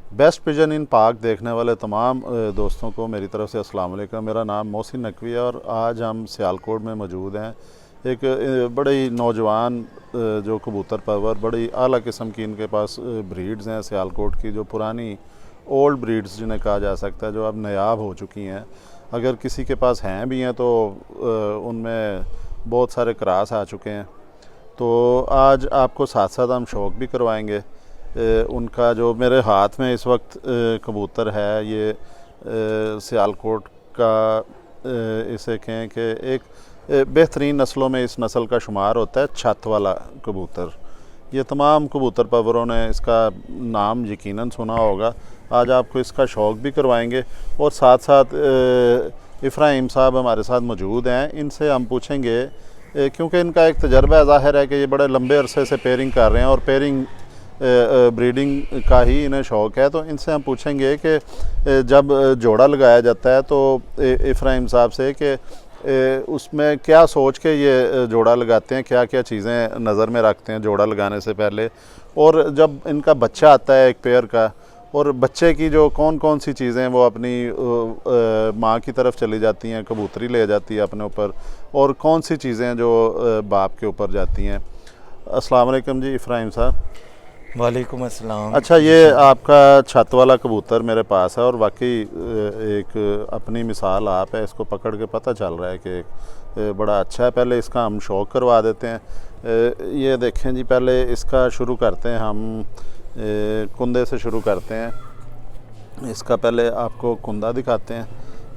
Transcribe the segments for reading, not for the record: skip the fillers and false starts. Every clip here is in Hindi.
बेस्ट पिजन इन पाक देखने वाले तमाम दोस्तों को मेरी तरफ से अस्सलाम वालेकुम। मेरा नाम मोहसिन नकवी है और आज हम सियालकोट में मौजूद हैं। एक बड़े ही नौजवान जो कबूतर परवर बड़ी आला किस्म की इनके पास ब्रीड्स हैं सियालकोट की, जो पुरानी ओल्ड ब्रीड्स जिन्हें कहा जा सकता है, जो अब नायाब हो चुकी हैं। अगर किसी के पास हैं भी हैं तो उनमें बहुत सारे क्रॉस आ चुके हैं। तो आज आपको साथ साथ हम शौक भी करवाएंगे। उनका जो मेरे हाथ में इस वक्त कबूतर है, ये सियालकोट का इसे कहें कि एक बेहतरीन नस्लों में इस नस्ल का शुमार होता है, छत वाला कबूतर। ये तमाम कबूतर परवरों ने इसका नाम यकीनन सुना होगा। आज आपको इसका शौक भी करवाएंगे और साथ साथ इफ्राहिम साहब हमारे साथ मौजूद हैं। इनसे हम पूछेंगे, क्योंकि इनका एक तजर्बा ज़ाहिर है कि ये बड़े लंबे अरसे से पेयरिंग कर रहे हैं और पेयरिंग ब्रीडिंग का ही इन्हें शौक़ है। तो इनसे हम पूछेंगे कि जब जोड़ा लगाया जाता है तो इफ्राहिम साहब से कि उसमें क्या सोच के ये जोड़ा लगाते हैं, क्या क्या चीज़ें नज़र में रखते हैं जोड़ा लगाने से पहले, और जब इनका बच्चा आता है एक पेयर का, और बच्चे की जो कौन कौन सी चीज़ें वो अपनी माँ की तरफ चली जाती हैं, कबूतरी ले जाती है अपने ऊपर, और कौन सी चीज़ें जो बाप के ऊपर जाती हैं। अस्सलाम वालेकुम जी इफ्राहिम साहब। वालेकुम अस्सलाम। अच्छा, ये आपका छत वाला कबूतर मेरे पास है और वाकई एक अपनी मिसाल आप है, इसको पकड़ के पता चल रहा है कि बड़ा अच्छा है। पहले इसका हम शौक करवा देते हैं। ये देखें जी, पहले इसका शुरू करते हैं हम, कुंदे से शुरू करते हैं। इसका पहले आपको कुंदा दिखाते हैं।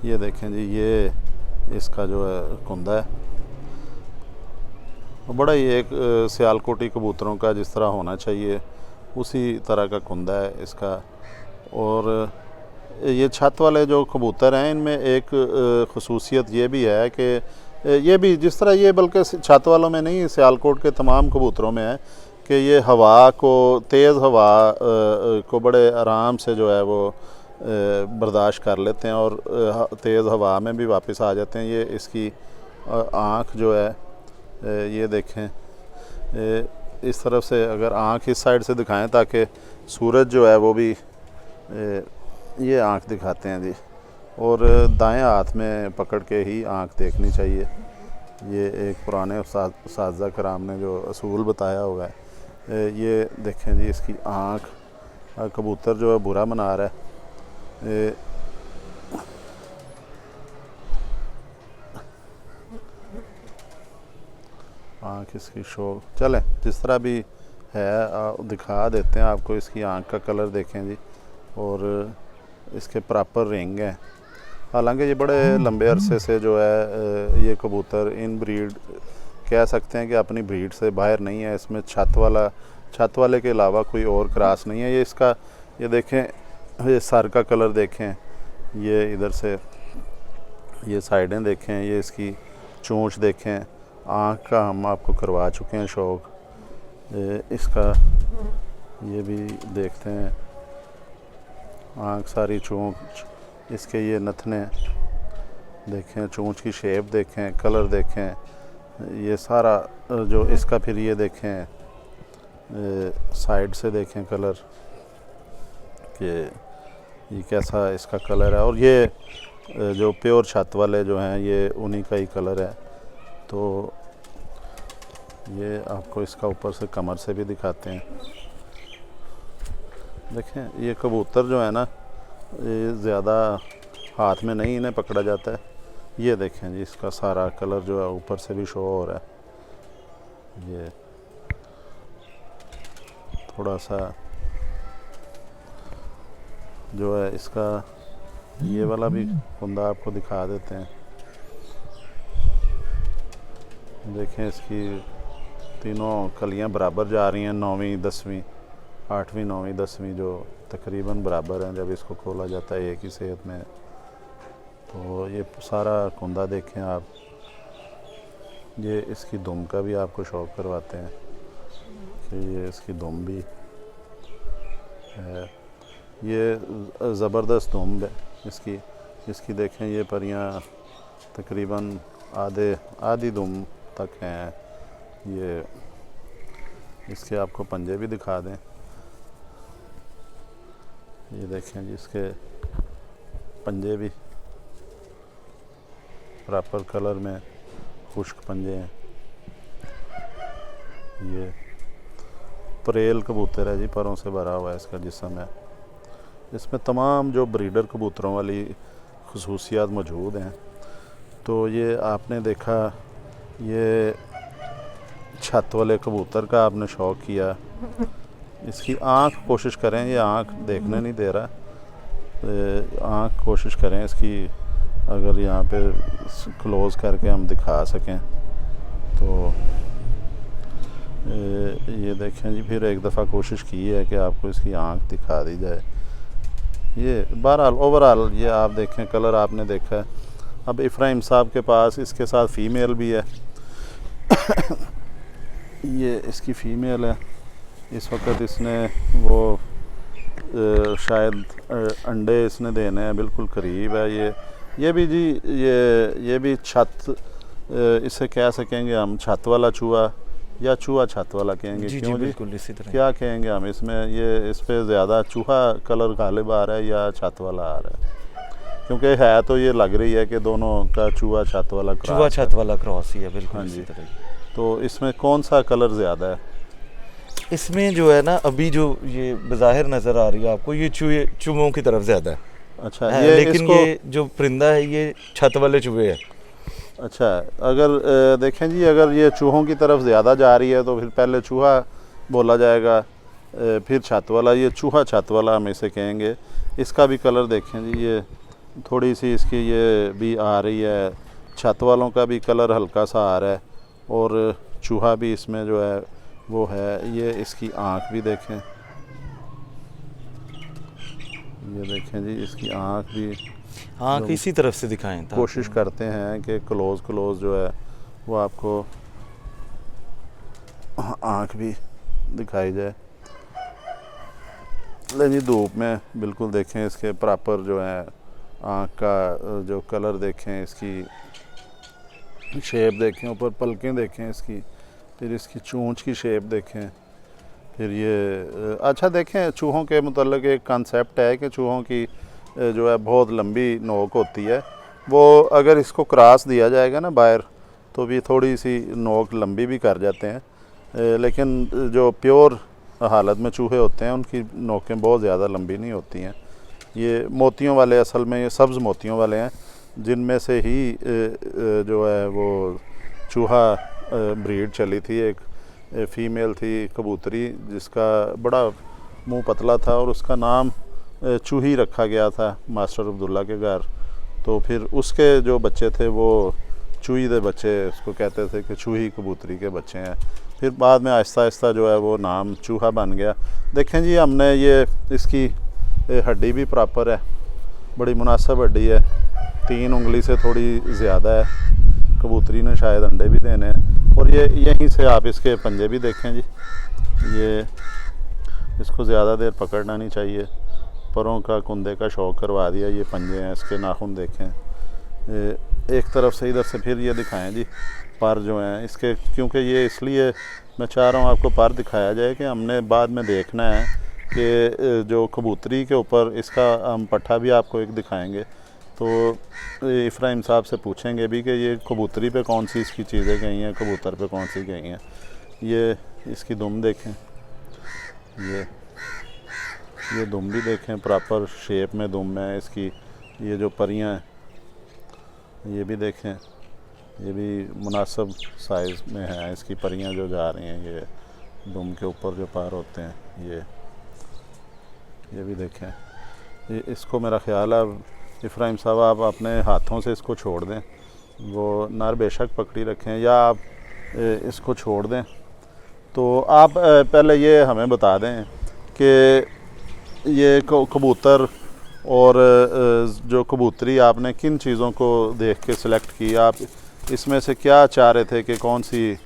ये देखें जी, ये इसका जो है कुंदा है, बड़ा ही एक सियालकोटी कबूतरों का जिस तरह होना चाहिए उसी तरह का कुंदा है इसका। और ये छत वाले जो कबूतर हैं, इनमें एक ख़ुसूसियत ये भी है कि ये भी जिस तरह ये, बल्कि छत वालों में नहीं, सियालकोट के तमाम कबूतरों में है कि ये हवा को, तेज़ हवा को बड़े आराम से जो है वो बर्दाश्त कर लेते हैं और तेज़ हवा में भी वापस आ जाते हैं। ये इसकी आँख जो है, ये देखें, इस तरफ से अगर आँख इस साइड से दिखाएं ताकि सूरज जो है वो भी, ये आँख दिखाते हैं जी, और दाएं हाथ में पकड़ के ही आँख देखनी चाहिए। ये एक पुराने उस्ताद कराम ने जो असूल बताया हुआ है। ये देखें जी, इसकी आँख, कबूतर जो है बुरा मना रहा है। आँख इसकी शो, चलें जिस तरह भी है दिखा देते हैं आपको। इसकी आँख का कलर देखें जी, और इसके प्रॉपर रिंग हैं। हालांकि ये बड़े लंबे अरसे से जो है ये कबूतर इन ब्रीड कह सकते हैं कि अपनी ब्रीड से बाहर नहीं है। इसमें छत वाले के अलावा कोई और क्रॉस नहीं है। ये इसका, ये देखें, ये सर का कलर देखें, ये इधर से ये साइडें देखें, ये इसकी चोंच देखें, आँख का हम आपको करवा चुके हैं शौक। इसका ये भी देखते हैं, आँख, सारी चोंच, इसके ये नथने देखें, चोंच की शेप देखें, कलर देखें, ये सारा जो इसका, फिर ये देखें साइड से देखें कलर कि ये कैसा इसका कलर है। और ये जो प्योर छत वाले जो हैं, ये उन्हीं का ही कलर है। तो ये आपको इसका ऊपर से कमर से भी दिखाते हैं। देखें, ये कबूतर जो है ना, ये ज़्यादा हाथ में नहीं इन्हें पकड़ा जाता है। ये देखें जी, इसका सारा कलर जो है ऊपर से भी शो हो रहा है। ये थोड़ा सा जो है इसका, ये वाला भी कुंदा आपको दिखा देते हैं। देखें, इसकी तीनों कलियां बराबर जा रही हैं, 9वीं 10वीं 8वीं 9वीं 10वीं जो तकरीबन बराबर हैं जब इसको खोला जाता है एक ही सेहत में। तो ये सारा कुंदा देखें आप। ये इसकी दुम का भी आपको शौक करवाते हैं कि ये इसकी दुम भी है। ये ज़बरदस्त दुम है इसकी देखें, ये परियां तकरीबन आधी दुम तक हैं। ये इसके आपको पंजे भी दिखा दें। ये देखें जी, इसके पंजे भी प्रॉपर कलर में खुश्क पंजे हैं। ये परेल कबूतर है जी, परों से भरा हुआ है इसका जिस्म है। इसमें तमाम जो ब्रीडर कबूतरों वाली खुसूसियात मौजूद हैं। तो ये आपने देखा, ये छत वाले कबूतर का आपने शौक़ किया। इसकी आँख कोशिश करें, ये आँख देखने नहीं दे रहा, आँख कोशिश करें इसकी, अगर यहाँ पे क्लोज़ करके हम दिखा सकें तो ये देखें जी। फिर एक दफ़ा कोशिश की है कि आपको इसकी आँख दिखा दी जाए। ये बहरहाल ओवरऑल ये आप देखें, कलर आपने देखा है। अब इफ्राहिम साहब के पास इसके साथ फ़ीमेल भी है। ये इसकी फ़ीमेल है। इस वक्त इसने वो शायद अंडे इसने देने हैं, बिल्कुल करीब है। ये भी जी, ये भी छत, इसे कह सकेंगे हम छत वाला चूहा या चूहा छत वाला कहेंगे। जी क्यों जी जी, बिल्कुल इसी तरह। क्या कहेंगे हम इसमें? ये इस पे ज़्यादा चूहा कलर गालिब आ रहा है या छत वाला आ रहा है? क्योंकि है तो ये लग रही है कि दोनों का चूहा छत वाला क्रॉस चूहा छत वाला क्रॉस ही है, बिल्कुल हाँ इसी जी। तरह। तो इसमें कौन सा कलर ज़्यादा है? इसमें जो है ना, अभी जो ये बज़ाहिर नज़र आ रही है आपको, ये चूहों की तरफ ज़्यादा है। अच्छा, लेकिन ये जो परिंदा है ये छत वाले चूहे है। अच्छा, अगर देखें जी, अगर ये चूहों की तरफ ज़्यादा जा रही है तो फिर पहले चूहा बोला जाएगा, फिर छत वाला। ये चूहा छत वाला हम इसे कहेंगे। इसका भी कलर देखें जी, ये थोड़ी सी इसकी ये भी आ रही है, छत वालों का भी कलर हल्का सा आ रहा है और चूहा भी इसमें जो है वो है। ये इसकी आँख भी देखें, ये देखें जी, इसकी आँख भी आँख इसी तरफ से दिखाएं। कोशिश करते हैं कि क्लोज जो है वो आपको आँख भी दिखाई जाए। ले जी, धूप में बिल्कुल देखें, इसके प्रॉपर जो है आँख का जो कलर देखें, इसकी शेप देखें, ऊपर पलकें देखें इसकी, फिर इसकी चोंच की शेप देखें। फिर ये अच्छा देखें, चूहों के मतलब एक कंसेप्ट है कि चूहों की जो है बहुत लंबी नोक होती है। वो अगर इसको क्रॉस दिया जाएगा ना बाहर, तो भी थोड़ी सी नोक लंबी भी कर जाते हैं। लेकिन जो प्योर हालत में चूहे होते हैं उनकी नोकें बहुत ज़्यादा लंबी नहीं होती हैं। ये मोतियों वाले, असल में ये सब्ज़ मोतियों वाले हैं, जिनमें से ही जो है वो चूहा ब्रीड चली थी। एक फ़ीमेल थी कबूतरी जिसका बड़ा मुंह पतला था और उसका नाम चूही रखा गया था मास्टर अब्दुल्ला के घर। तो फिर उसके जो बच्चे थे वो चूही दे बच्चे उसको कहते थे कि चूही कबूतरी के बच्चे हैं। फिर बाद में आहिस्ता आहिस्ता जो है वो नाम चूहा बन गया। देखें जी, हमने ये इसकी हड्डी भी प्रॉपर है, बड़ी मुनासिब हड्डी है, 3 उंगली से थोड़ी ज़्यादा है। कबूतरी ने शायद अंडे भी देने हैं। और ये यहीं से आप इसके पंजे भी देखें जी, ये इसको ज़्यादा देर पकड़ना नहीं चाहिए, परों का कुंदे का शौक करवा दिया। ये पंजे हैं, इसके नाखून देखें, एक तरफ से इधर से फिर ये दिखाएं जी पर जो हैं इसके, क्योंकि ये इसलिए मैं चाह रहा हूँ आपको पर दिखाया जाए कि हमने बाद में देखना है कि जो कबूतरी के ऊपर इसका हम पट्ठा भी आपको एक दिखाएंगे। तो इफ्राहिम साहब से पूछेंगे भी कि ये कबूतरी पे कौन सी इसकी चीज़ें गई हैं, कबूतर पे कौन सी गई हैं। ये इसकी दुम देखें, ये दुम भी देखें, प्रॉपर शेप में दुम है इसकी। ये जो परियां हैं ये भी देखें, ये भी मुनासिब साइज़ में है इसकी परियां जो जा रही हैं। ये दुम के ऊपर जो पार होते हैं ये भी देखें। ये इसको मेरा ख्याल है इफ्राहिम साहब आप अपने हाथों से इसको छोड़ दें, वो नर बेशक पकड़ी रखें या आप इसको छोड़ दें। तो आप पहले ये हमें बता दें कि ये कबूतर और जो कबूतरी आपने किन चीज़ों को देख के सिलेक्ट की? आप इसमें से क्या चाह रहे थे कि कौन सी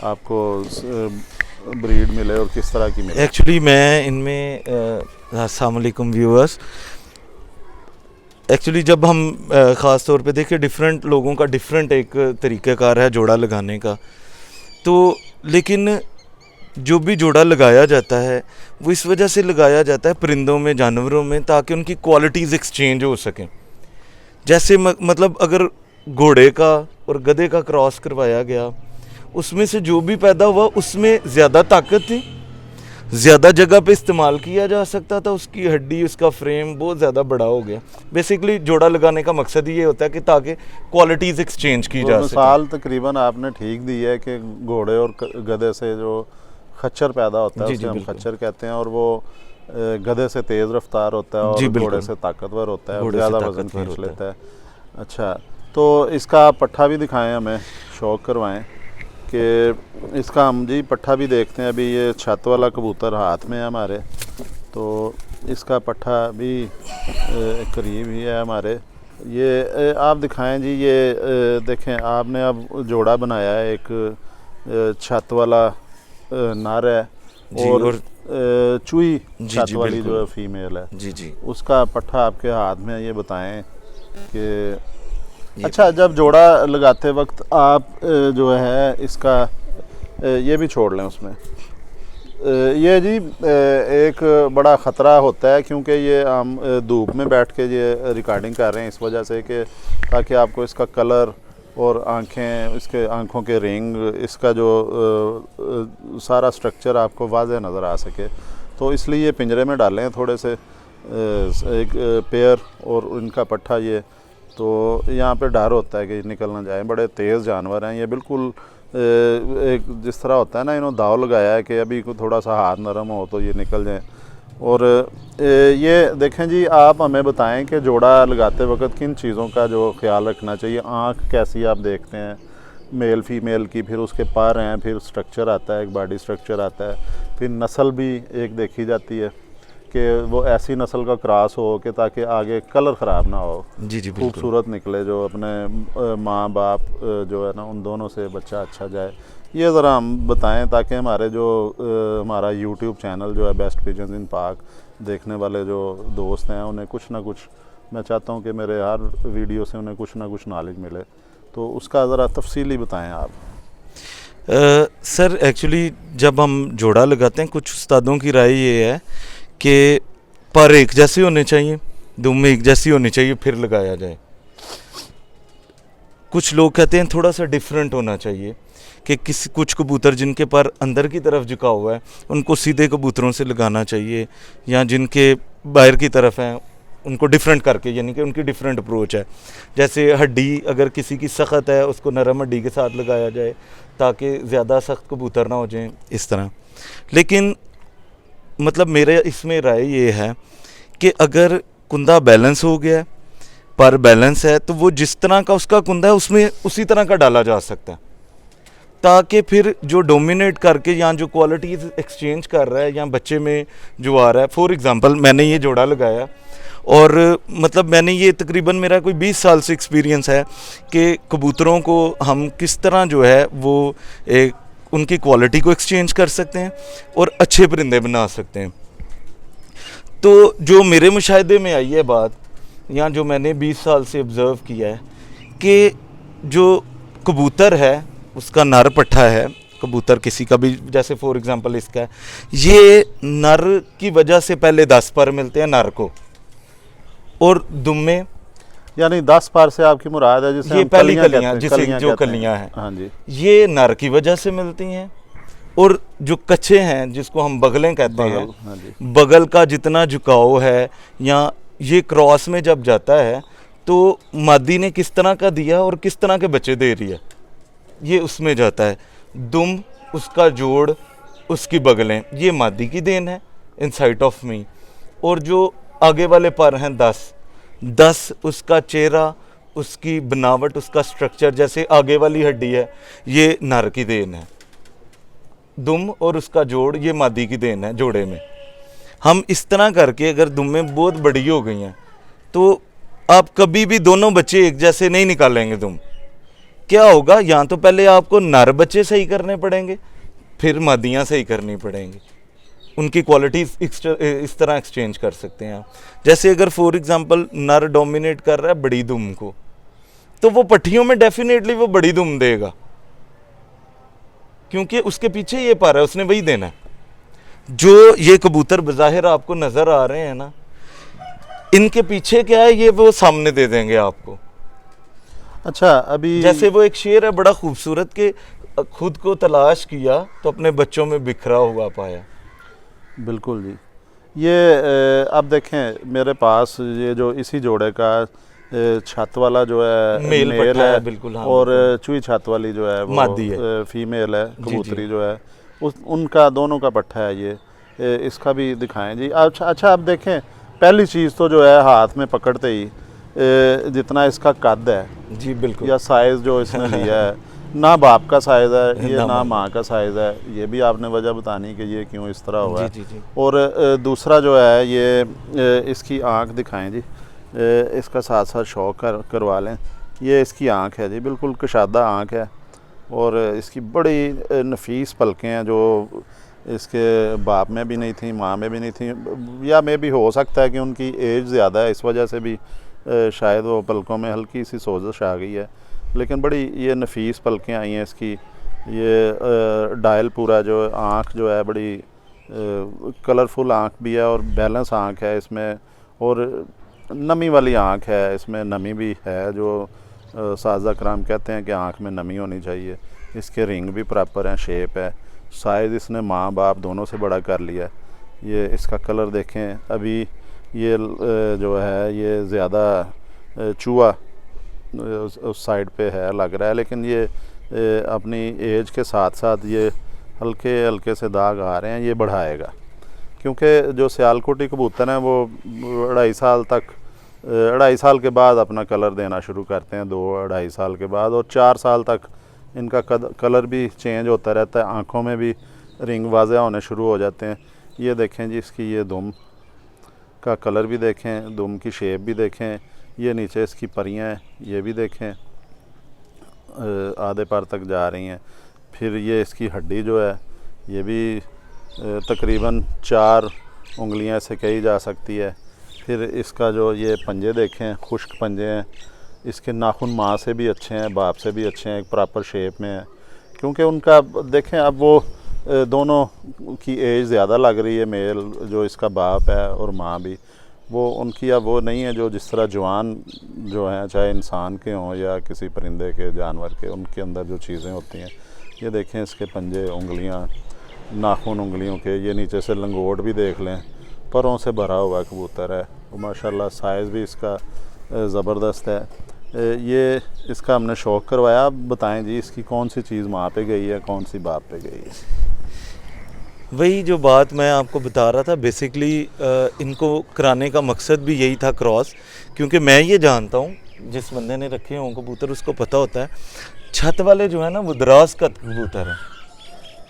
आपको ब्रीड मिले और किस तरह की मिले? एक्चुअली मैं इनमें अस्सलाम वालेकुम व्यूअर्स, एक्चुअली जब हम ख़ास तौर पे देखें डिफरेंट लोगों का डिफरेंट एक तरीक़ाकार है जोड़ा लगाने का। तो लेकिन जो भी जोड़ा लगाया जाता है वो इस वजह से लगाया जाता है परिंदों में, जानवरों में, ताकि उनकी क्वालिटीज़ एक्सचेंज हो सकें। जैसे मतलब अगर घोड़े का और गधे का क्रॉस करवाया गया, उसमें से जो भी पैदा हुआ उसमें ज़्यादा ताकत थी, ज़्यादा जगह पे इस्तेमाल किया जा सकता था, उसकी हड्डी, उसका फ्रेम बहुत ज़्यादा बड़ा हो गया। बेसिकली जोड़ा लगाने का मकसद ये होता है कि ताकि क्वालिटीज़ एक्सचेंज की जा सके। मिसाल तकरीबन आपने ठीक दी है कि घोड़े और गधे से जो खच्चर पैदा होता है जी, उसे जी, हम बिल्कुल। खच्चर कहते हैं, और वो गधे से तेज़ रफ्तार होता है जी, और बिल्कुल। घोड़े से ताकतवर होता है, घोड़े से ज़्यादा वज़न ताकतवर खींच होता है। लेता है। अच्छा, तो इसका पट्ठा भी दिखाएं, हमें शौक करवाएं कि इसका हम जी पट्ठा भी देखते हैं। अभी ये छत वाला कबूतर हाथ में है हमारे, तो इसका पट्ठा भी करीब ही है हमारे। ये आप दिखाएं जी, ये देखें, आपने अब जोड़ा बनाया है, एक छत वाला नर है जी, और चूई जी, छत जी, वाली बिल्कुल। जो है फीमेल है। जी जी। उसका पट्ठा आपके हाथ में है, ये बताएं कि ये- अच्छा, जब जोड़ा लगाते वक्त आप जो है इसका ये भी छोड़ लें उसमें। ये जी एक बड़ा ख़तरा होता है, क्योंकि ये हम धूप में बैठ के ये रिकॉर्डिंग कर रहे हैं इस वजह से कि ताकि आपको इसका कलर और आँखें, इसके आँखों के रिंग, इसका जो सारा स्ट्रक्चर आपको वाज़ेह नज़र आ सके। तो इसलिए ये पिंजरे में डालें थोड़े से, एक पेयर और इनका पट्ठा। ये तो यहाँ पे डर होता है कि निकल ना जाए, बड़े तेज़ जानवर हैं ये, बिल्कुल एक जिस तरह होता है ना, इन्होंने दाव लगाया है कि अभी को थोड़ा सा हाथ नरम हो तो ये निकल जाए। और ये देखें जी, आप हमें बताएं कि जोड़ा लगाते वक्त किन चीज़ों का जो ख्याल रखना चाहिए। आँख कैसी आप देखते हैं मेल फीमेल की, फिर उसके पर हैं, फिर स्ट्रक्चर आता है, एक बॉडी स्ट्रक्चर आता है, फिर नस्ल भी एक देखी जाती है कि वो ऐसी नस्ल का क्रॉस हो कि ताकि आगे कलर ख़राब ना हो, जी जी, बिल्कुल। खूबसूरत निकले, जो अपने माँ बाप जो है ना उन दोनों से बच्चा अच्छा जाए। ये ज़रा हम बताएं ताकि हमारे जो हमारा यूट्यूब चैनल जो है बेस्ट पिजन्स इन पाक देखने वाले जो दोस्त हैं उन्हें कुछ ना कुछ, मैं चाहता हूं कि मेरे हर वीडियो से उन्हें कुछ ना कुछ नॉलेज मिले, तो उसका ज़रा तफसीली बताएं आप। सर एक्चुअली जब हम जोड़ा लगाते हैं, कुछ उस्तादों की राय ये है कि पर एक जैसे होने चाहिए, दुम एक जैसी होनी चाहिए फिर लगाया जाए। कुछ लोग कहते हैं थोड़ा सा डिफरेंट होना चाहिए, कि किसी कुछ कबूतर जिनके पर अंदर की तरफ झुका हुआ है उनको सीधे कबूतरों से लगाना चाहिए, या जिनके बाहर की तरफ हैं उनको डिफरेंट करके, यानी कि उनकी डिफरेंट अप्रोच है। जैसे हड्डी अगर किसी की सख्त है उसको नरम हड्डी के साथ लगाया जाए ताकि ज़्यादा सख्त कबूतर ना हो जाएं, इस तरह। लेकिन मतलब मेरे इसमें राय ये है कि अगर कुंदा बैलेंस हो गया है, पर बैलेंस है, तो वो जिस तरह का उसका कुंदा है उसमें उसी तरह का डाला जा सकता है, ताकि फिर जो डोमिनेट करके या जो क्वालिटीज़ एक्सचेंज कर रहा है या बच्चे में जो आ रहा है। फॉर एग्जांपल मैंने ये जोड़ा लगाया और मतलब मैंने ये तकरीबन मेरा कोई 20 साल से एक्सपीरियंस है कि कबूतरों को हम किस तरह जो है वो एक उनकी क्वालिटी को एक्सचेंज कर सकते हैं और अच्छे परिंदे बना सकते हैं। तो जो मेरे मुशाहिदे में आई है बात, या जो मैंने 20 साल से ऑब्ज़र्व किया है, कि जो कबूतर है उसका नर पट्ठा है, कबूतर किसी का भी, जैसे फॉर एग्जांपल इसका है, ये नर की वजह से पहले 10 पर मिलते हैं नर को, और दुम्मे यानी 10 पार से आपकी मुराद है जिसे ये हम पहली कहते कलियां, हैं, जिसे जो कहते कलियां हैं, हाँ जी, ये नर की वजह से मिलती हैं। और जो कच्चे हैं जिसको हम बगलें कहते बगल, हैं, हाँ जी, बगल का जितना झुकाव है, या ये क्रॉस में जब जाता है तो मादी ने किस तरह का दिया और किस तरह के बच्चे दे रही है, ये उसमें जाता है। दुम, उसका जोड़, उसकी बगलें, ये मादी की देन है इन साइट ऑफ मी। और जो आगे वाले पर हैं 10 उसका चेहरा, उसकी बनावट, उसका स्ट्रक्चर, जैसे आगे वाली हड्डी है ये नर की देन है, दुम और उसका जोड़ ये मादी की देन है जोड़े में। हम इस तरह करके अगर दुमें बहुत बड़ी हो गई हैं तो आप कभी भी दोनों बच्चे एक जैसे नहीं निकालेंगे। दुम क्या होगा, या तो पहले आपको नर बच्चे सही करने पड़ेंगे, फिर मादियाँ सही करनी पड़ेंगी। उनकी क्वालिटीज़ इस तरह एक्सचेंज कर सकते हैं आप। जैसे अगर फॉर एग्जांपल नर डोमिनेट कर रहा है बड़ी दुम को, तो वो पट्टियों में डेफिनेटली वो बड़ी दुम देगा। क्योंकि उसके पीछे ये पर है, उसने वही देना है। जो ये कबूतर बज़ाहिर आपको नज़र आ रहे हैं ना, इनके पीछे क्या है, ये वो सामने दे देंगे आपको। अच्छा, अभी जैसे वो एक शेर है बड़ा खूबसूरत के खुद को तलाश किया तो अपने बच्चों में बिखरा हुआ पाया। बिल्कुल जी। ये आप देखें मेरे पास ये जो इसी जोड़े का छत वाला जो है मेल पट्ठा है, बिल्कुल, हाँ, और बिल्कुल। चुई छत वाली जो है वो मादी है, फीमेल है, जी, कबूतरी जी। जो है उनका दोनों का पट्ठा है ये। इसका भी दिखाएं जी। अच्छा आप देखें, पहली चीज़ तो जो है हाथ में पकड़ते ही जितना इसका कद है जी बिल्कुल, या साइज़ जो इसने लिया है, ना बाप का साइज़ है ये, ना ना माँ माँ का साइज़ है। ये भी आपने वजह बतानी कि ये क्यों इस तरह हुआ है। जी, जी, जी। और दूसरा जो है ये इसकी आँख दिखाएं जी। इसका साथ साथ शौक करवा लें। ये इसकी आँख है जी, बिल्कुल कशादा आँख है, और इसकी बड़ी नफीस पलकें हैं जो इसके बाप में भी नहीं थी, माँ में भी नहीं थी, या में भी हो सकता है कि उनकी एज ज़्यादा है, इस वजह से भी शायद वो पलकों में हल्की सी सोजिश आ गई है। लेकिन बड़ी ये नफीस पलकें आई हैं इसकी। ये डायल पूरा जो आँख जो है बड़ी कलरफुल आँख भी है, और बैलेंस आँख है इसमें, और नमी वाली आँख है, इसमें नमी भी है जो साज़ा कराम कहते हैं कि आँख में नमी होनी चाहिए। इसके रिंग भी प्रॉपर हैं, शेप है, साइज़ इसने माँ बाप दोनों से बड़ा कर लिया। ये इसका कलर देखें, अभी ये जो है ये ज़्यादा चूहा उस साइड पे है लग रहा है, लेकिन ये अपनी एज के साथ साथ ये हल्के हल्के से दाग आ रहे हैं, ये बढ़ाएगा। क्योंकि जो सियालकोटी कबूतर हैं वो 2.5 साल के बाद अपना कलर देना शुरू करते हैं, 2-2.5 साल के बाद, और 4 साल तक इनका कलर भी चेंज होता रहता है, आँखों में भी रिंग वाज़ह होने शुरू हो जाते हैं। ये देखें जी, इसकी ये दुम का कलर भी देखें, दुम की शेप भी देखें, ये नीचे इसकी परियां हैं, ये भी देखें आधे पर तक जा रही हैं। फिर ये इसकी हड्डी जो है ये भी तकरीबन 4 उंगलियां से कही जा सकती है। फिर इसका जो ये पंजे देखें, खुश्क पंजे हैं, इसके नाखून माँ से भी अच्छे हैं, बाप से भी अच्छे हैं, एक प्रॉपर शेप में है। क्योंकि उनका देखें अब वो दोनों की एज ज़्यादा लग रही है, मेल जो इसका बाप है और माँ भी, वो उनकी अब वो नहीं है जो जिस तरह जवान जो हैं, चाहे इंसान के हों या किसी परिंदे के, जानवर के, उनके अंदर जो चीज़ें होती हैं। ये देखें इसके पंजे, उंगलियां, नाखून उंगलियों के, ये नीचे से लंगोट भी देख लें, परों से भरा हुआ कबूतर है, और माशाल्लाह साइज़ भी इसका ज़बरदस्त है। ये इसका हमने शौक़ करवाया। आप बताएं जी, इसकी कौन सी चीज़ माँ पे गई है, कौन सी बाप पे गई है? वही जो बात मैं आपको बता रहा था, बेसिकली इनको कराने का मकसद भी यही था, क्रॉस। क्योंकि मैं ये जानता हूँ, जिस बंदे ने रखे हों कबूतर उसको पता होता है, छत वाले जो है ना वो दराज कद कबूतर हैं।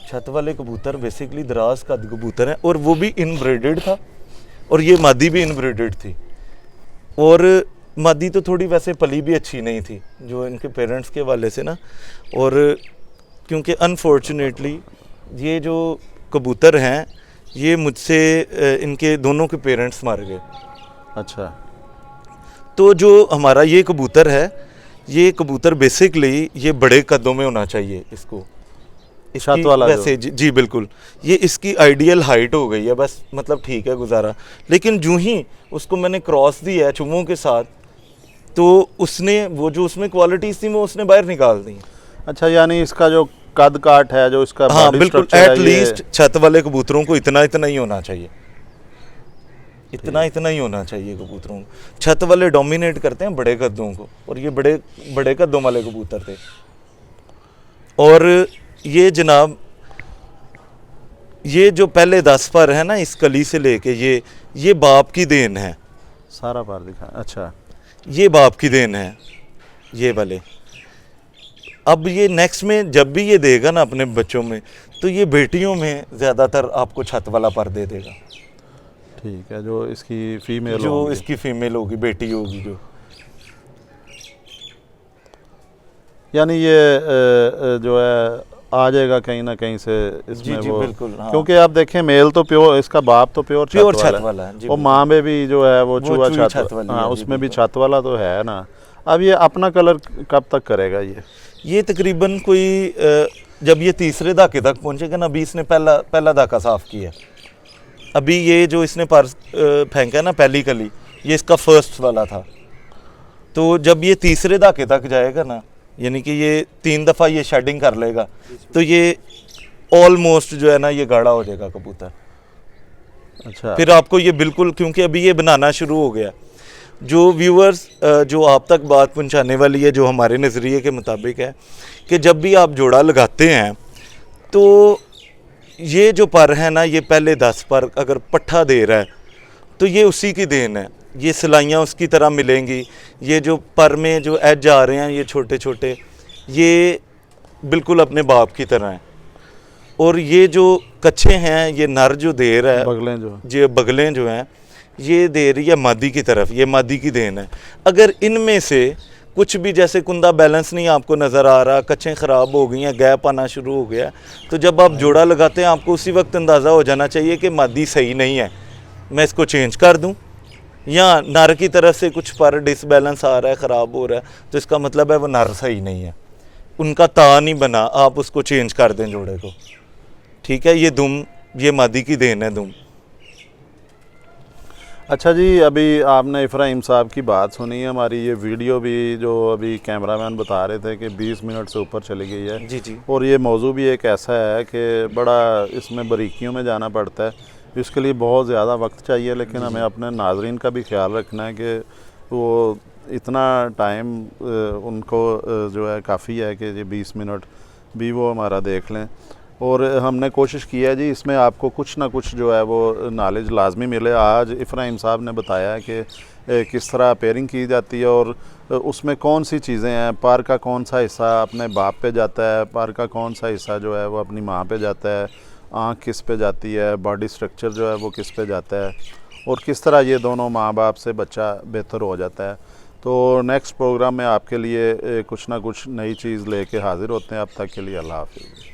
छत वाले कबूतर बेसिकली दराज कद कबूतर हैं, और वो भी इनब्रीडेड था, और ये मादी भी इनब्रीडेड थी। और मादी तो थोड़ी वैसे पली भी अच्छी नहीं थी जो इनके पेरेंट्स के वाले से ना, और क्योंकि अनफॉर्चुनेटली ये जो कबूतर हैं ये मुझसे इनके दोनों के पेरेंट्स मर गए। अच्छा, तो जो हमारा ये कबूतर है, ये कबूतर बेसिकली ये बड़े कदों में होना चाहिए इसको, छत वाला वैसे जी बिल्कुल, ये इसकी आइडियल हाइट हो गई है, बस मतलब ठीक है गुजारा। लेकिन जो ही उसको मैंने क्रॉस दी है चुम्मों के साथ, तो उसने वो जो उसमें क्वालिटीज़ थी वो उसने बाहर निकाल दी। अच्छा, यानी इसका जो कद काट है, जो इसका हाँ बॉडी बिल्कुल, स्ट्रक्चर है, एटलीस्ट छत वाले कबूतरों को इतना ही होना चाहिए, इतना ही होना चाहिए कबूतरों को। छत वाले डोमिनेट करते हैं बड़े कद्दों को, और ये बड़े कद्दों वाले कबूतर थे। और ये जनाब, ये जो पहले 10 पर है ना इस कली से लेके, ये बाप की देन है, सारा बार दिखा। अच्छा, ये बाप की देन है ये वाले। अब ये नेक्स्ट में जब भी ये देगा ना अपने बच्चों में, तो ये बेटियों में ज़्यादातर आपको छत वाला पर दे देगा। ठीक है, जो इसकी फीमेल जो होगी। इसकी फीमेल होगी, बेटी होगी जो, यानी ये जो है आ जाएगा कहीं ना कहीं से इसमें। जी वो बिल्कुल, हाँ। क्योंकि आप देखें मेल तो प्योर, इसका बाप तो प्योर छत वाला है जी, और माँ में भी जो है वो चूहा चूही छत वाली हाँ, है जी, उसमें भी बिल्कुल। छत वाला तो है ना। अब ये अपना कलर कब तक करेगा? ये तकरीबन कोई जब ये तीसरे धाके तक पहुंचेगा ना, अभी इसने पहला धाका साफ किया, अभी ये जो इसने पर फेंका ना पहली कली, ये इसका फर्स्ट वाला था। तो जब ये तीसरे धाके तक जाएगा ना, यानी कि ये 3 दफ़ा ये शेडिंग कर लेगा, तो ये ऑलमोस्ट जो है ना ये गाढ़ा हो जाएगा कबूतर। अच्छा, फिर आपको ये बिल्कुल, क्योंकि अभी ये बनाना शुरू हो गया। जो व्यूअर्स जो आप तक बात पहुंचाने वाली है, जो हमारे नज़रिए के मुताबिक है कि जब भी आप जोड़ा लगाते हैं तो ये जो पर है ना, ये पहले 10 पर अगर पट्ठा दे रहा है तो ये उसी की देन है, ये सिलाइयाँ उसकी तरह मिलेंगी। ये जो पर में जो एज आ रहे हैं ये छोटे छोटे, ये बिल्कुल अपने बाप की तरह हैं। और ये जो कच्चे हैं, ये नर जो दे रहा है, बगलें जो ये बगलें जो हैं ये दे रही है मादी की तरफ, ये मादी की देन है। अगर इनमें से कुछ भी जैसे कुंदा बैलेंस नहीं आपको नज़र आ रहा, कच्चे ख़राब हो गई हैं, गैप आना शुरू हो गया, तो जब आप जोड़ा लगाते हैं आपको उसी वक्त अंदाज़ा हो जाना चाहिए कि मादी सही नहीं है, मैं इसको चेंज कर दूं। या नर की तरफ से कुछ पर डिसबैलेंस आ रहा है, ख़राब हो रहा है, तो इसका मतलब है वो नर सही नहीं है, उनका ता नहीं बना, आप उसको चेंज कर दें जोड़े को। ठीक है, ये दुम, ये मादी की देन है दुम। अच्छा जी, अभी आपने इब्राहिम साहब की बात सुनी है, हमारी ये वीडियो भी जो अभी कैमरामैन बता रहे थे कि 20 मिनट से ऊपर चली गई है। जी जी। और ये मौजू भी एक ऐसा है कि बड़ा इसमें बारीकियों में जाना पड़ता है, इसके लिए बहुत ज़्यादा वक्त चाहिए, लेकिन हमें अपने नाजरीन का भी ख्याल रखना है कि वो इतना टाइम उनको जो है काफ़ी है कि ये 20 मिनट भी वो हमारा देख लें। और हमने कोशिश की है जी इसमें आपको कुछ ना कुछ जो है वो नॉलेज लाजमी मिले। आज इब्राहिम साहब ने बताया है कि किस तरह पेयरिंग की जाती है और उसमें कौन सी चीज़ें हैं, पर का कौन सा हिस्सा अपने बाप पे जाता है, पर का कौन सा हिस्सा जो है वो अपनी माँ पे जाता है, आँख किस पे जाती है, बॉडी स्ट्रक्चर जो है वो किस पे जाता है, और किस तरह ये दोनों माँ बाप से बच्चा बेहतर हो जाता है। तो नेक्स्ट प्रोग्राम में आपके लिए कुछ ना कुछ नई चीज़ लेके हाज़िर होते हैं। अब तक के लिए अल्लाह हाफ़िज़।